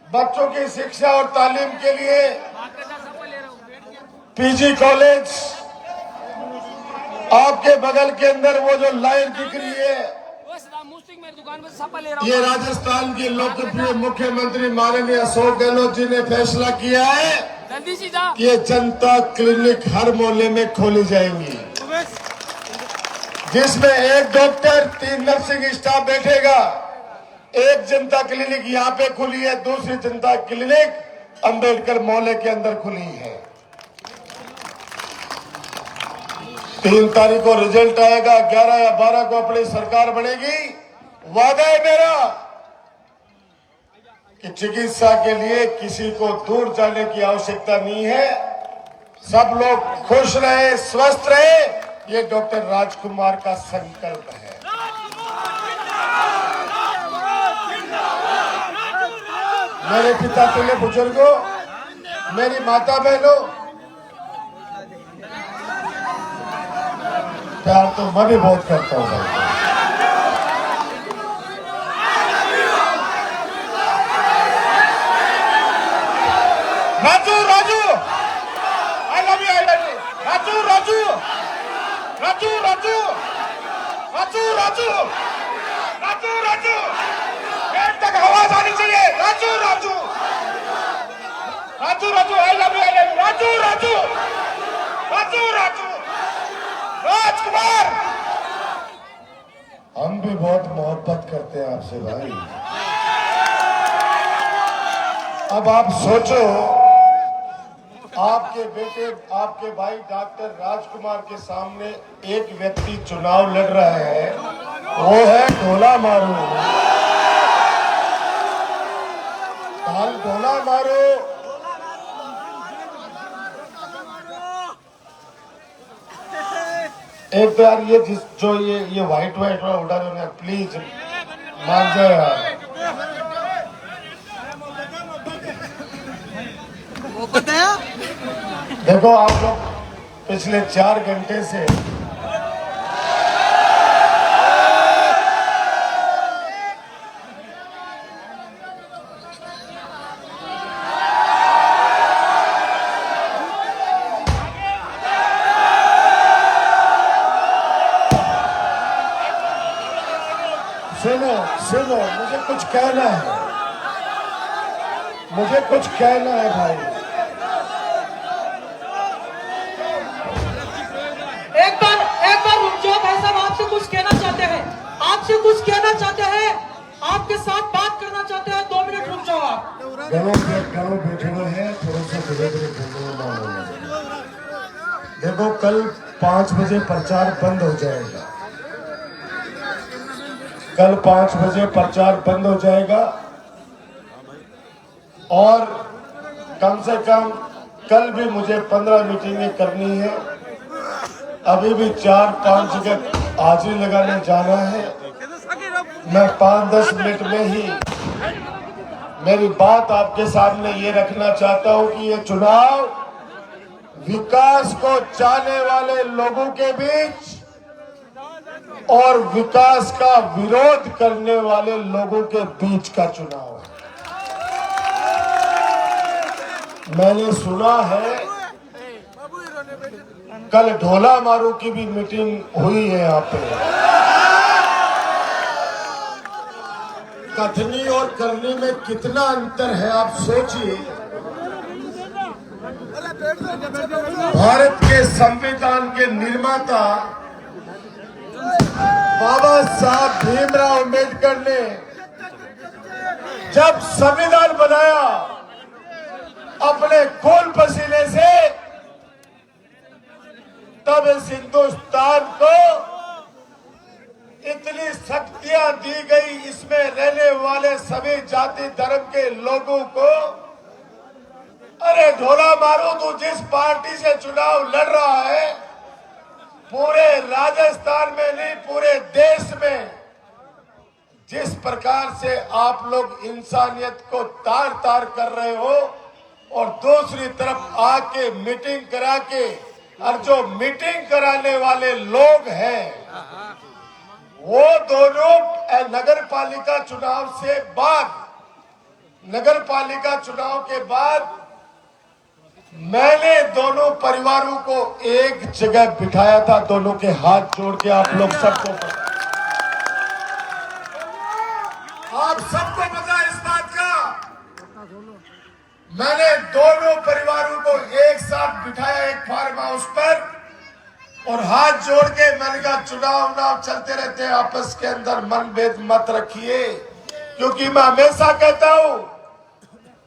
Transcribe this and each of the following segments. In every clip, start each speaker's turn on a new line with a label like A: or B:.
A: बच्चों की शिक्षा और तालीम के लिए पीजी कॉलेज, आपके बगल के अंदर वो जो लाइन दिख रही है, ये राजस्थान के लोकप्रिय मुख्यमंत्री माननीय अशोक गहलोत जी ने फैसला किया है कि ये जनता क्लिनिक हर मोहल्ले में खोली जाएंगी, जिसमें एक डॉक्टर 3 नर्सिंग स्टाफ बैठेगा। एक जनता क्लिनिक यहाँ पे खुली है, दूसरी जनता क्लिनिक अंबेडकर मोहल्ले के अंदर खुली है। 3 तारीख को रिजल्ट आएगा, 11 या 12 को अपनी सरकार बनेगी। वादा है मेरा कि चिकित्सा के लिए किसी को दूर जाने की आवश्यकता नहीं है। सब लोग खुश रहे, स्वस्थ रहे, ये डॉक्टर राजकुमार का संकल्प है। मेरे पिता तुल्य बुजुर्गों, मेरी माता बहनों, प्यार तो मैं भी बहुत करता हूँ भाई। Raju Raju, I love you, I love you. Raju Raju Raju Raju Raju Raju Raju Raju, पेट तक आवाज आनी चाहिए। Raju Raju Raju Raju, I love you, I love you. Raju Raju Raju Raju, Rajkumar, हम भी बहुत मोहब्बत करते हैं आपसे भाई। अब आप सोचो, आपके बेटे, आपके भाई डॉक्टर राजकुमार के सामने एक व्यक्ति चुनाव लड़ रहा है, वो है ढोला मारू। ढोला मारू एक तो यार, ये जो ये व्हाइट उड़ा रहे हैं, प्लीज मान जाए यार। देखो आप लोग पिछले 4 घंटे से सुनो, मुझे कुछ कहना है, मुझे कुछ कहना है भाई।
B: एक बार रुक जाओ भाई साहब, आपसे कुछ कहना चाहते हैं, आपसे कुछ कहना चाहते हैं, आपके साथ बात करना चाहते हैं। 2 मिनट रुक जाओ आप।
A: घरों बैठे हुए हैं, थोड़ा सा धीरे-धीरे बोलना। देखो कल 5 बजे प्रचार बंद हो जाएगा, कल 5 बजे प्रचार बंद हो जाएगा, और कम से कम कल भी मुझे 15 मीटिंगें करनी है। अभी भी 4-5 जगह हाजिरी लगाने जाना है। मैं 5-10 मिनट में ही मेरी बात आपके सामने ये रखना चाहता हूं कि ये चुनाव विकास को चाहने वाले लोगों के बीच और विकास का विरोध करने वाले लोगों के बीच का चुनाव है। मैंने सुना है कल ढोला मारू की भी मीटिंग हुई है यहाँ पे। कथनी और करनी में कितना अंतर है, आप सोचिए। भारत के संविधान के निर्माता बाबा साहब भीमराव अंबेडकर ने जब संविधान बनाया, अपने खून पसीने से, तब इस हिंदुस्तान को इतनी शक्तियां दी गई, इसमें रहने वाले सभी जाति धर्म के लोगों को। अरे ढोला मारू, तू जिस पार्टी से चुनाव लड़ रहा है, पूरे राजस्थान में नहीं पूरे देश में जिस प्रकार से आप लोग इंसानियत को तार तार कर रहे हो, और दूसरी तरफ आके मीटिंग करा के, और जो मीटिंग कराने वाले लोग हैं वो दोनों नगर पालिका चुनाव से बाद नगर पालिका चुनाव के बाद मैंने दोनों परिवारों को एक जगह बिठाया था, दोनों के हाथ जोड़ के। आप लोग सबको पता, आप सबको पता है इस बात का। मैंने दोनों परिवारों को एक साथ बिठाया एक फार्म हाउस पर और हाथ जोड़ के मैंने कहा चुनाव चलते रहते हैं, आपस के अंदर मनभेद मत रखिए। क्योंकि मैं हमेशा कहता हूं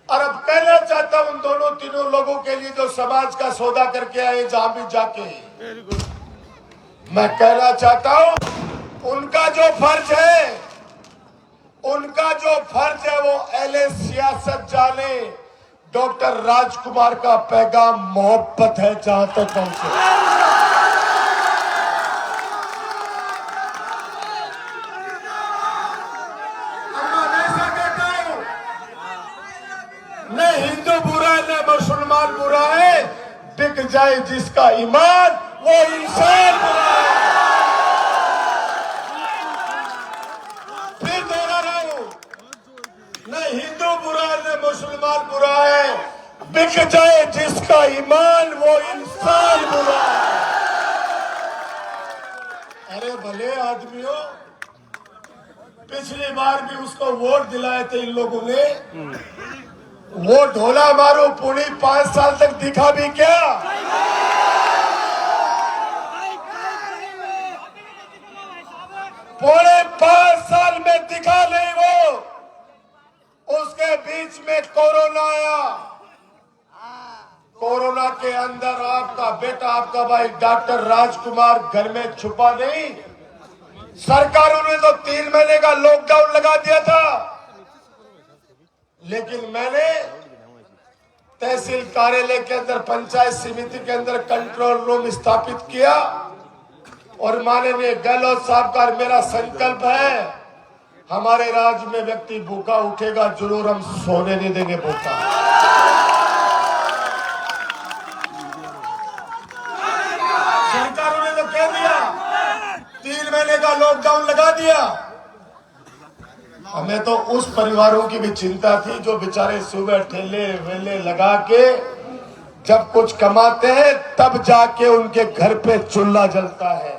A: और अब कहना चाहता हूं उन दोनों तीनों लोगों के लिए जो समाज का सौदा करके आए जहां भी जाके, मैं कहना चाहता हूं उनका जो फर्ज है वो अहले सियासत जाने। डॉक्टर राजकुमार का पैगाम मोहब्बत है जहां तक पहुंचे। न हिंदू बुरा है न मुसलमान बुरा है, बिक जाए जिसका ईमान वो इंसान बुरा है। फिर दोहरा रहा हूं, न हिंदू बुरा है न मुसलमान बुरा है, बिक जाए जिसका ईमान वो इंसान बुरा है। अरे भले आदमी हो, पिछली बार भी उसको वोट दिलाए थे इन लोगों ने, वो ढोला मारो पुणी 5 साल तक दिखा भी क्या? पौने 5 साल में दिखा नहीं वो। उसके बीच में कोरोना आया। कोरोना के अंदर आपका बेटा, आपका भाई डॉक्टर राजकुमार घर में छुपा नहीं। सरकारों ने तो 3 महीने का लॉकडाउन लगा दिया था, लेकिन मैंने तहसील कार्यालय के अंदर, पंचायत समिति के अंदर कंट्रोल रूम स्थापित किया और माननीय गहलोत साहब का मेरा संकल्प है, हमारे राज्य में व्यक्ति भूखा उठेगा जरूर, हम सोने नहीं देंगे भूखा। सरकारों ने तो कह दिया, 3 महीने का लॉकडाउन लगा दिया। हमें तो उस परिवारों की भी चिंता थी जो बेचारे सुबह ठेले वेले लगा के जब कुछ कमाते हैं तब जाके उनके घर पे चूल्हा जलता है।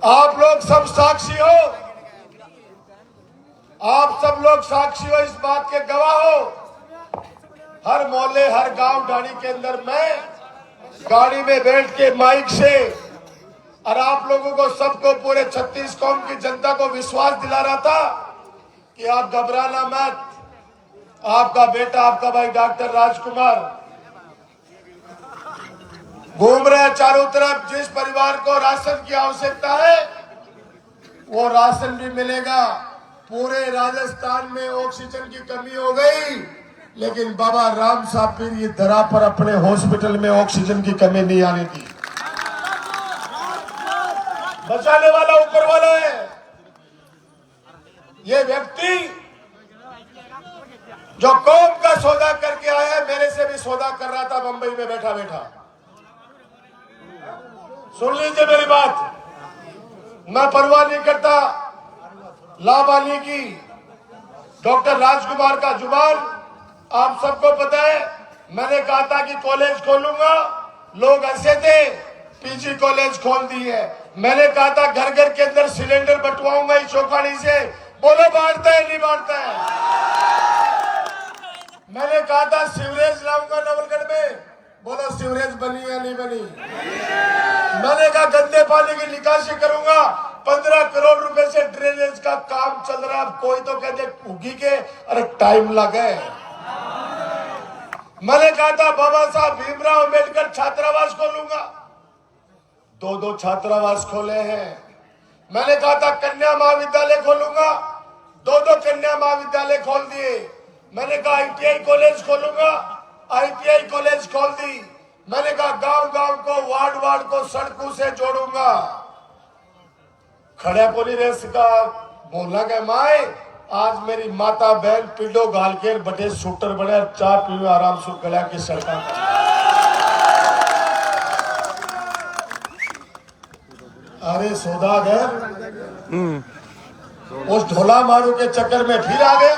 A: आप लोग सब साक्षी हो, आप सब लोग साक्षी हो, इस बात के गवाह हो। हर मोहल्ले हर गांव ढाणी के अंदर मैं गाड़ी में बैठ के माइक से और आप लोगों को, सबको, पूरे 36 कौम की जनता को विश्वास दिला रहा था कि आप घबराना मत। आपका बेटा, आपका भाई डॉक्टर राजकुमार घूम रहे हैं चारों तरफ। जिस परिवार को राशन की आवश्यकता है वो राशन भी मिलेगा। पूरे राजस्थान में ऑक्सीजन की कमी हो गई, लेकिन बाबा राम साहब पीर ये धरा पर अपने हॉस्पिटल में ऑक्सीजन की कमी नहीं आने दी। बचाने वाला ऊपर वाला है। ये व्यक्ति जो कौम का सौदा करके आया है, मेरे से भी सौदा कर रहा था मुंबई में बैठा बैठा। सुन लीजिए मेरी बात, मैं परवाह नहीं करता लावानी की। डॉक्टर राजकुमार का जुबान आप सबको पता है। मैंने कहा था कि कॉलेज खोलूंगा, लोग हंसे थे, पीजी कॉलेज खोल दी है। मैंने कहा था घर घर के अंदर सिलेंडर बंटवाऊंगा इस चौखानी से, बोलो बांटता है नहीं बांटता है। मैंने कहा था सीवरेज लाऊंगा नवलगढ़ में, बोलो सीवरेज बनी या नहीं बनी। मैंने कहा गंदे पानी की निकासी करूंगा, 15 करोड़ रुपए से ड्रेनेज का काम चल रहा है। कोई तो कहते उगी के, अरे टाइम लगे। मैंने कहा था बाबा साहब भीमराव अम्बेडकर छात्रावास खोलूंगा, 2 छात्रावास खोले हैं। मैंने कहा था कन्या महाविद्यालय खोलूंगा, 2 कन्या महाविद्यालय खोल दिए। मैंने कहा ITI कॉलेज खोलूंगा, ITI कॉलेज खोल दी। मैंने कहा गांव गांव को, वार्ड वार्ड को सड़कों से जोड़ूंगा। खड़ा को नहीं रह सका, बोलना क्या माए, आज मेरी माता बहन पिंडो गाल के बटे शूटर बने, चाय पीवे आराम से गला की सड़का। अरे सौदागर उस ढोला मारू के चक्कर में फिर आ गया।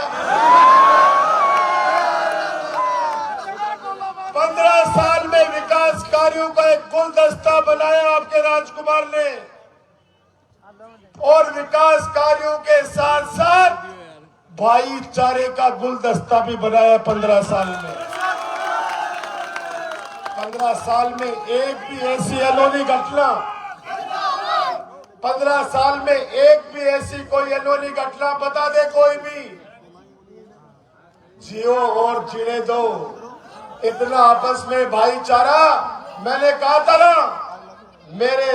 A: 15 साल में विकास कार्यों का एक गुलदस्ता बनाया आपके राजकुमार ने, और विकास कार्यों के साथ साथ भाईचारे का गुलदस्ता भी बनाया 15 साल में। 15 साल में एक भी ऐसी अनोनी घटना, 15 साल में एक भी ऐसी कोई अनोनी घटना बता दे कोई भी, जियो और जीने दो, इतना आपस में भाईचारा। मैंने कहा था ना, मेरे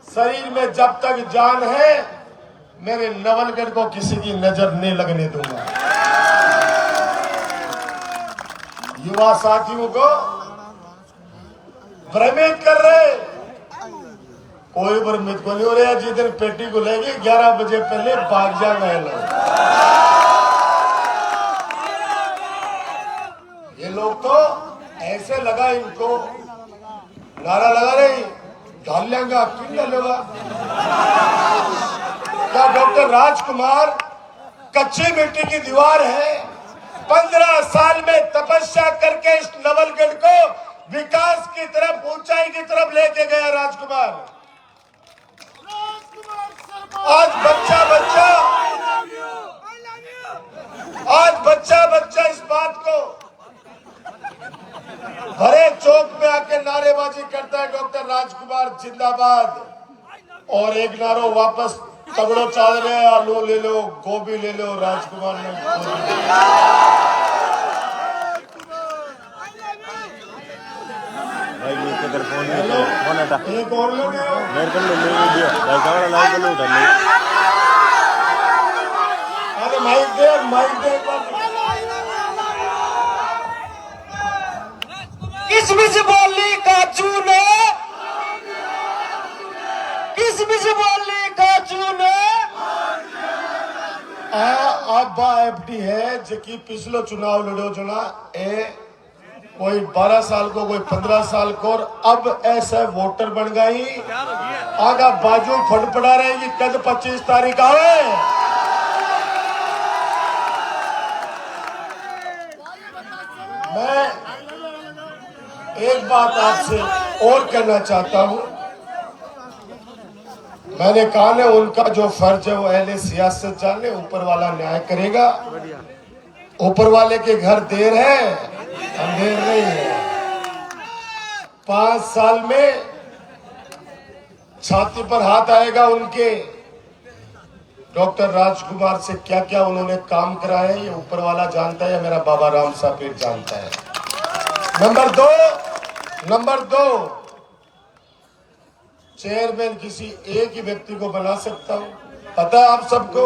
A: शरीर में जब तक जान है, मेरे नवलगढ़ को किसी की नजर नहीं लगने दूंगा। युवा साथियों को भ्रमित कर रहे, कोई भ्रमित को नहीं हो रहा। जिस दिन पेटी को लेगी 11 बजे पहले भाग जाएंगे ये लोग। तो ऐसे लगा इनको, नारा लगा रही डाल लेंगे, क्यों डालेगा? क्या डॉक्टर राजकुमार कच्ची मिट्टी की दीवार है? 15 साल में तपस्या करके इस नवलगढ़ को विकास की तरफ, ऊंचाई की तरफ लेके गया राजकुमार। आज बच्चा बच्चा इस बात को भरे चौक में आके नारेबाजी करता है, डॉक्टर राजकुमार जिंदाबाद। और एक नारो वापस तगड़ो चाल रहे, आलू ले लो, गोभी ले लो, राजकुमार ने एक और लोग अरे माइक दे
B: किसमिस बोली काजू ने, किसमिस बोली काजू ने।
A: अब एफडी है जबकि पिछलो चुनाव लड़ो जना ए कोई 12 साल को, कोई 15 साल को, और अब ऐसा वोटर बन गई। आगा बाजू फटफड़ा रहेगी कद 25 तारीख आवे। मैं एक बात आपसे और कहना चाहता हूं। मैंने कहा ना, उनका जो फर्ज है वो अहले सियासत जाने, ऊपर वाला न्याय करेगा। ऊपर वाले के घर देर है, अंधेर नहीं है। 5 साल में छाती पर हाथ आएगा उनके। डॉक्टर राजकुमार से क्या क्या उन्होंने काम कराया है ये ऊपर वाला जानता है, मेरा बाबा राम साहब जानता है। नंबर दो, चेयरमैन किसी एक ही व्यक्ति को बना सकता हूं, पता है आप सबको।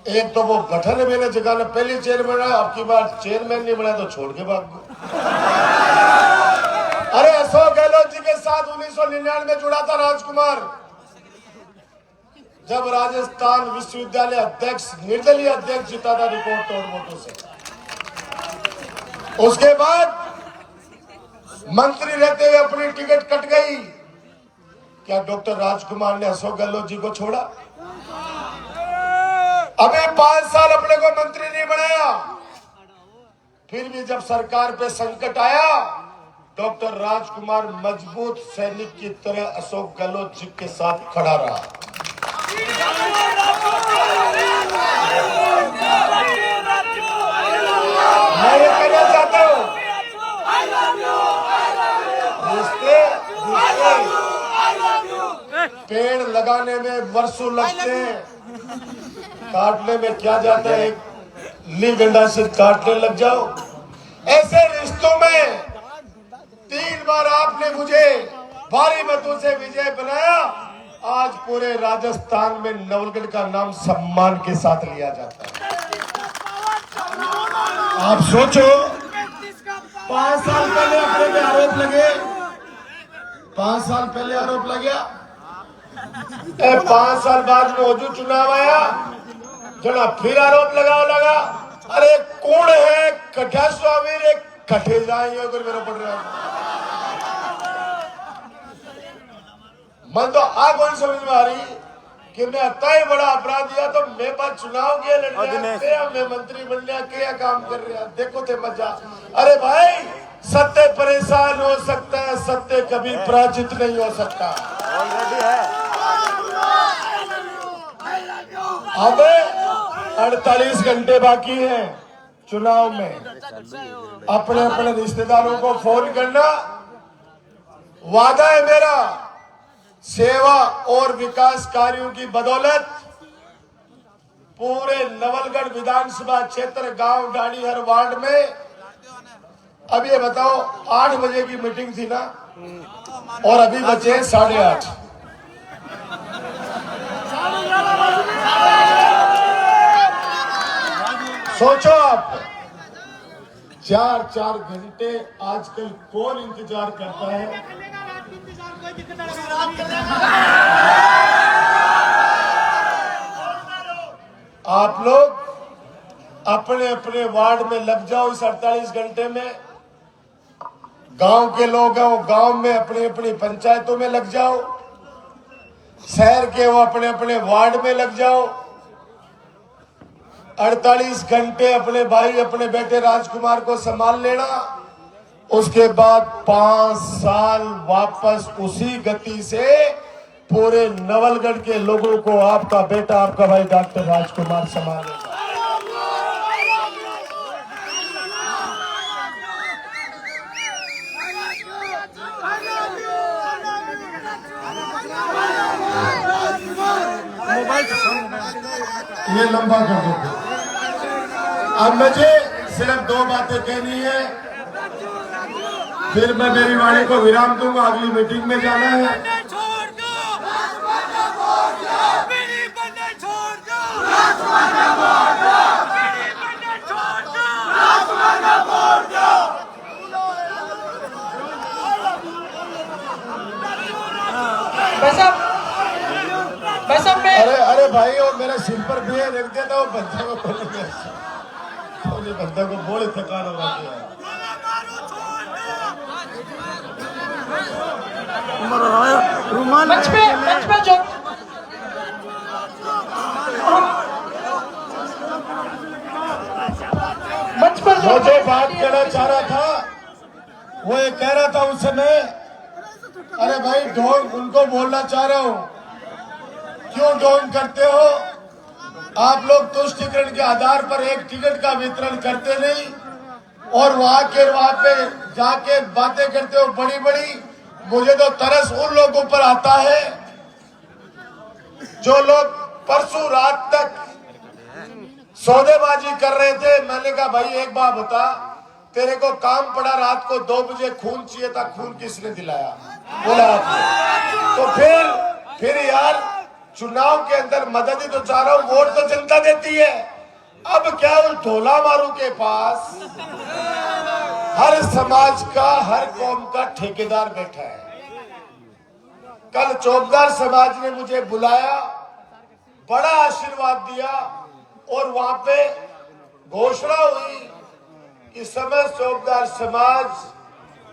A: एक तो वो गठन मैंने जगह पहले चेयरमैन है, आपकी बार चेयरमैन नहीं बना तो छोड़ के भाग गो। अरे अशोक गहलोत जी के साथ 1999 में जुड़ा था राजकुमार, जब राजस्थान विश्वविद्यालय अध्यक्ष, निर्दलीय अध्यक्ष जीता था रिकॉर्ड तोड़ वोटों से। उसके बाद मंत्री रहते हुए अपनी टिकट कट गई। क्या डॉक्टर राजकुमार ने अशोक गहलोत जी को छोड़ा? अबे 5 साल अपने को मंत्री नहीं बनाया, फिर भी जब सरकार पे संकट आया, डॉक्टर राजकुमार मजबूत सैनिक की तरह अशोक गहलोत जी के साथ खड़ा रहा। मैं ये कहना चाहता हूं, पेड़ लगाने में वर्षों लगते हैं, काटने में क्या जाता है, एक ली डंडा से काटने लग जाओ। ऐसे रिश्तों में 3 बार आपने मुझे भारी मतों से विजय बनाया। आज पूरे राजस्थान में नवलगढ़ का नाम सम्मान के साथ लिया जाता है। आप सोचो, 5 साल पहले अपने पे आरोप लगे, 5 साल पहले आरोप लगे, 5 साल बाद मौजूद चुनाव आया, जना फिर आरोप लगा। अरे कौन है कठा स्वामी रे, कठे जाएंगे अगर मेरा पड़ रहा है। मन तो आज कौन समझ में आ रही कि मैं अत्ता ही बड़ा अपराध दिया तो मेरे पास चुनाव के लड़ने मैं मंत्री बनने क्या काम कर रहा देखो थे मजा। अरे भाई सत्य परेशान हो सकता है, सत्य कभी पराजित नहीं हो सकता। अब 48 घंटे बाकी हैं चुनाव में। अपने अपने रिश्तेदारों को फोन करना, वादा है मेरा सेवा और विकास कार्यों की बदौलत पूरे नवलगढ़ विधानसभा क्षेत्र गांव डाड़ी हर वार्ड में। अब ये बताओ 8 बजे की मीटिंग थी ना और अभी बचे 8:30। सोचो आप 4-4 घंटे आजकल कौन इंतजार करता है। आप लोग अपने अपने वार्ड में लग जाओ इस 48 घंटे में। गांव के लोग हैं वो गांव में अपनी अपनी पंचायतों में लग जाओ, शहर के वो अपने अपने वार्ड में लग जाओ। 48 घंटे अपने भाई अपने बेटे राजकुमार को संभाल लेना, उसके बाद 5 साल वापस उसी गति से पूरे नवलगढ़ के लोगों को आपका बेटा आपका भाई डॉक्टर राजकुमार संभालेगा। ये लंबा कर दो। अब मुझे सिर्फ 2 बातें कहनी है, फिर मैं मेरी वाणी को विराम दूंगा, अगली मीटिंग में जाना है। अरे भाई वो मेरा सिर पर भी रख देता वो बंदा को बोले बंदा को बोले थकान हो रही है। जो जो बात कहना चाह रहा था वो ये कह रहा था उस समय, अरे भाई ढोंग उनको बोलना चाह रहा हूं, क्यों ढोंग करते हो आप लोग? तुष्टीकरण के आधार पर एक टिकट का वितरण करते नहीं और वहां पे जाके बातें करते हो बड़ी बड़ी। मुझे तो तरस उन लोगों पर आता है जो लोग परसों रात तक सौदेबाजी कर रहे थे। मैंने कहा भाई एक बात बता, तेरे को काम पड़ा रात को 2 बजे खून चाहिए था, खून किसने दिलाया? बोला आपने। तो फिर यार चुनाव के अंदर मदद ही तो चाह रहा हूं, वोट तो जनता देती है। अब क्या उस ढोला मारू के पास हर समाज का हर कौम का ठेकेदार बैठा है। कल चौकीदार समाज ने मुझे बुलाया, बड़ा आशीर्वाद दिया और वहां पे घोषणा हुई कि समस्त चौकीदार समाज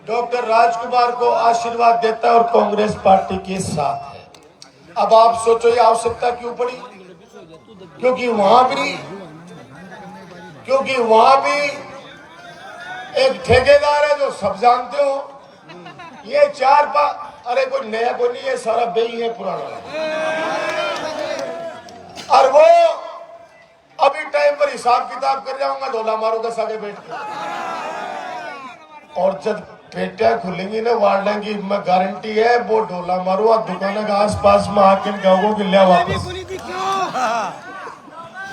A: डॉक्टर राजकुमार को आशीर्वाद देता है और कांग्रेस पार्टी के साथ है। अब आप सोचो ये आवश्यकता क्यों पड़ी? क्योंकि वहां भी एक ठेकेदार है जो सब जानते हो। ये 4-5 अरे कोई नया कोई नहीं, ये सारा बेई है पुराना। और वो अभी टाइम पर हिसाब किताब कर जाऊंगा ढोला मारो के सागे बैठ के। और जब पेटियां खुलेंगी ना वार्ड की, मैं गारंटी है वो ढोला मारो और दुकान के आसपास में आके गाँवों के लिया वापस।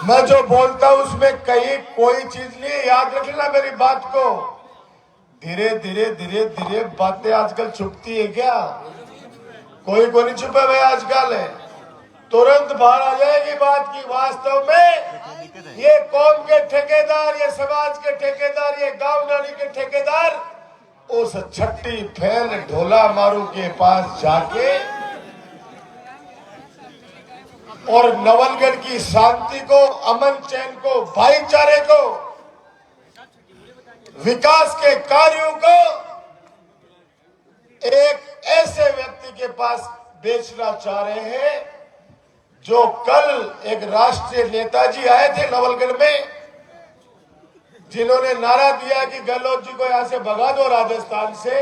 A: मैं जो बोलता हूं उसमें कहीं कोई चीज नहीं, याद रखना मेरी बात को। धीरे धीरे बातें आजकल छुपती है क्या? कोई नहीं छुपे भाई आजकल है, तुरंत बाहर आ जाएगी बात की। वास्तव में ये कौम के ठेकेदार, ये समाज के ठेकेदार, ये गांव नाली के ठेकेदार उस छट्टी फैल ढोला मारू के पास जाके और नवलगढ़ की शांति को, अमन चैन को, भाईचारे को, विकास के कार्यों को एक ऐसे व्यक्ति के पास बेचना चाह रहे हैं जो कल एक राष्ट्रीय नेताजी आए थे नवलगढ़ में, जिन्होंने नारा दिया कि गहलोत जी को यहां से भगा दो राजस्थान से,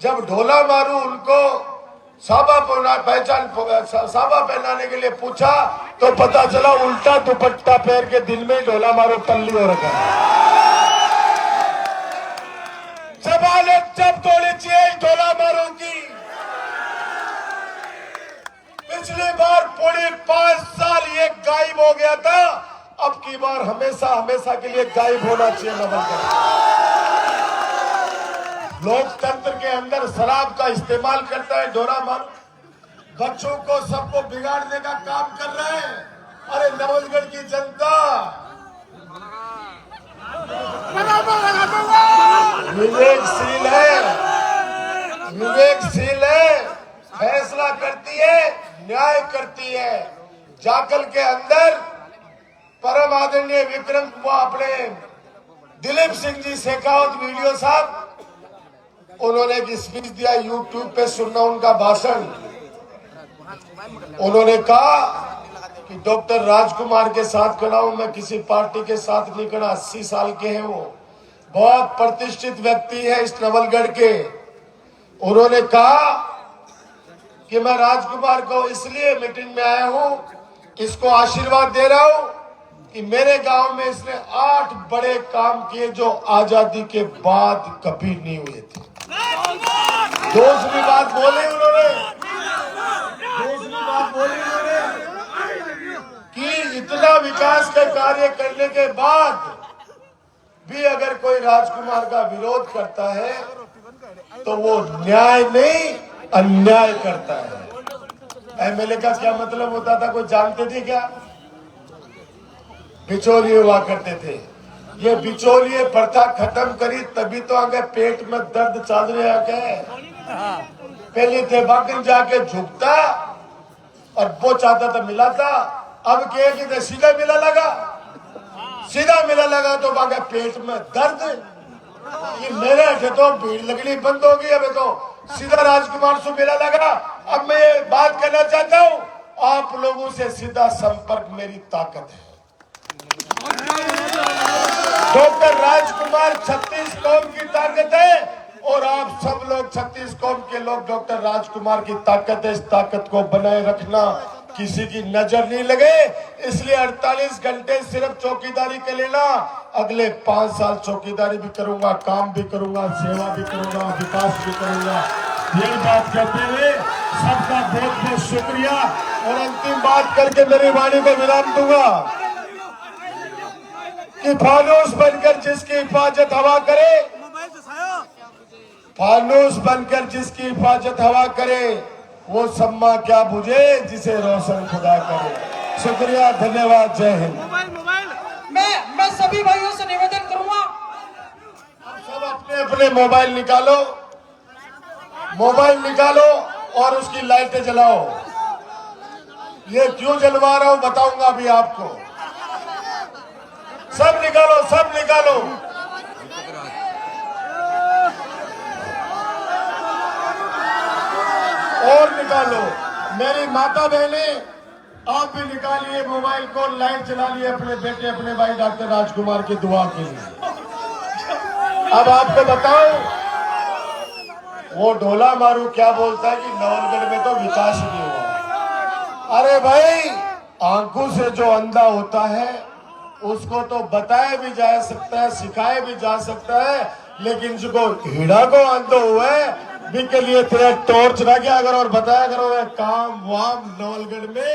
A: जब ढोला मारू उनको साबा पहनाने के लिए पूछा तो पता चला उल्टा दुपट्टा पहन के दिन में ढोला मारो पल्ली हो रखा है। जब थोड़ी चाहिए ढोला मारो की। पिछली बार पूरी 5 साल ये गायब हो गया था, अब की बार हमेशा हमेशा के लिए गायब होना चाहिए नवलगढ़। लोकतंत्र के अंदर शराब का इस्तेमाल करता है ढोला मारू, बच्चों को सबको बिगाड़ने का काम कर रहे हैं। अरे नवलगढ़ की जनता विवेकशील है, फैसला करती है, न्याय करती है। जाखल के अंदर परम आदरणीय विक्रम अपने दिलीप सिंह जी शेखावत वीडियो साहब, उन्होंने एक स्पीच दिया, यूट्यूब पे सुनना उनका भाषण। उन्होंने कहा कि डॉक्टर राजकुमार के साथ खड़ा हूं, मैं किसी पार्टी के साथ नहीं खड़ा। 80 साल के हैं वो, बहुत प्रतिष्ठित व्यक्ति है इस नवलगढ़ के। उन्होंने कहा कि मैं राजकुमार को इसलिए मीटिंग में आया हूं, इसको आशीर्वाद दे रहा हूं कि मेरे गांव में इसने 8 बड़े काम किए जो आजादी के बाद कभी नहीं हुए थे। दूसरी बात बोली उन्होंने कि इतना विकास के कार्य करने के बाद भी अगर कोई राजकुमार का विरोध करता है तो वो न्याय नहीं अन्याय करता है। एमएलए का क्या मतलब होता था, कोई जानते थे क्या? बिचौलिए हुआ करते थे। ये बिचौलिए प्रथा खत्म करी तभी तो आगे पेट में दर्द चल रहा है। पहले थे बागन जाके झुकता और वो चाहता था मिला था, अब क्या कि सीधा मिला लगा तो बागे पेट में दर्द। ये मेरे हटे तो भीड़ लगनी बंद होगी, अब तो सीधा राजकुमार से मिला लगा। अब मैं ये बात करना चाहता हूँ, आप लोगों से सीधा संपर्क मेरी ताकत है। डॉक्टर राजकुमार 36 कौम की ताकत है और आप सब लोग 36 कौम के लोग डॉक्टर राजकुमार की ताकत है। इस ताकत को बनाए रखना, किसी की नजर नहीं लगे, इसलिए 48 घंटे सिर्फ चौकीदारी के लेना। अगले 5 साल चौकीदारी भी करूंगा, काम भी करूंगा, सेवा भी करूंगा, विकास भी करूंगा। ये बात कहते हुए सबका बहुत बहुत शुक्रिया और अंतिम बात करके मेरी वाणी को विराम दूंगा कि फानूस बनकर जिसकी हिफाजत हवा करे, फानूस बनकर जिसकी हिफाजत हवा करे, वो सम्मा क्या बुझे जिसे रोशन खुदा करे। शुक्रिया, धन्यवाद, जय हिंद।
B: मैं सभी भाइयों से निवेदन करूंगा,
A: सब अपने अपने मोबाइल निकालो और उसकी लाइटें जलाओ। ये क्यों जलवा रहा हूं बताऊंगा अभी आपको। सब निकालो। और निकालो। मेरी माता बहने, आप भी निकालिए मोबाइल को, लाइट जला लिए अपने बेटे अपने भाई डॉक्टर राजकुमार की दुआ के लिए। अब आपको बताओ, वो ढोला मारू क्या बोलता है कि नवलगढ़ में तो विकास नहीं हुआ। अरे भाई, आंखों से जो अंधा होता है उसको तो बताया भी जा सकता है, सिखाया भी जा सकता है, लेकिन जिसको हीड़ा को अंधो हुआ है भी के लिए तेरा टॉर्च रह गया अगर और बताया करो काम वाम। नवलगढ़ में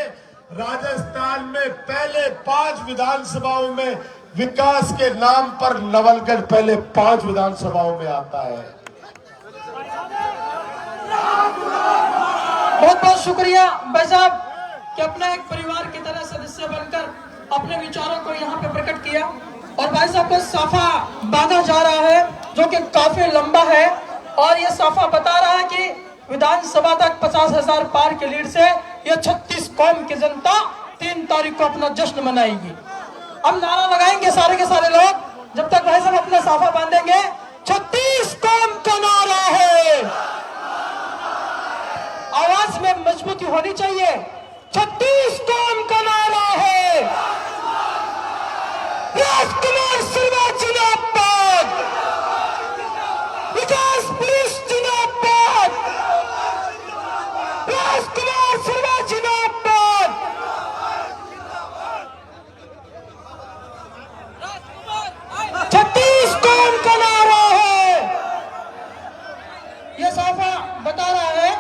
A: राजस्थान में पहले 5 विधानसभाओं में विकास के नाम पर नवलगढ़ पहले 5 विधानसभाओं में आता है।
B: बहुत बहुत शुक्रिया भाई साहब कि अपना एक परिवार की तरह सदस्य बनकर अपने विचारों को यहाँ पे प्रकट किया। और भाई साहब को साफा बांधा जा रहा है जो कि काफी लंबा है और ये साफा बता रहा है कि विधानसभा तक 50,000 पार के लीड से ये 36 कौम की जनता 3 तारीख को अपना जश्न मनाएगी। अब नारा लगाएंगे सारे के सारे लोग, जब तक भाई साहब अपना साफा बांधेंगे। 36 कौम का नारा है, आवाज में मजबूती होनी चाहिए छत्तीस कौम का नारा है, राजकुमार शर्मा जिंदाबाद, विकास पुलिस जिंदाबाद, राजकुमार शर्मा जिंदाबाद। छत्तीस कौम का नारा है। यह साफा बता रहा है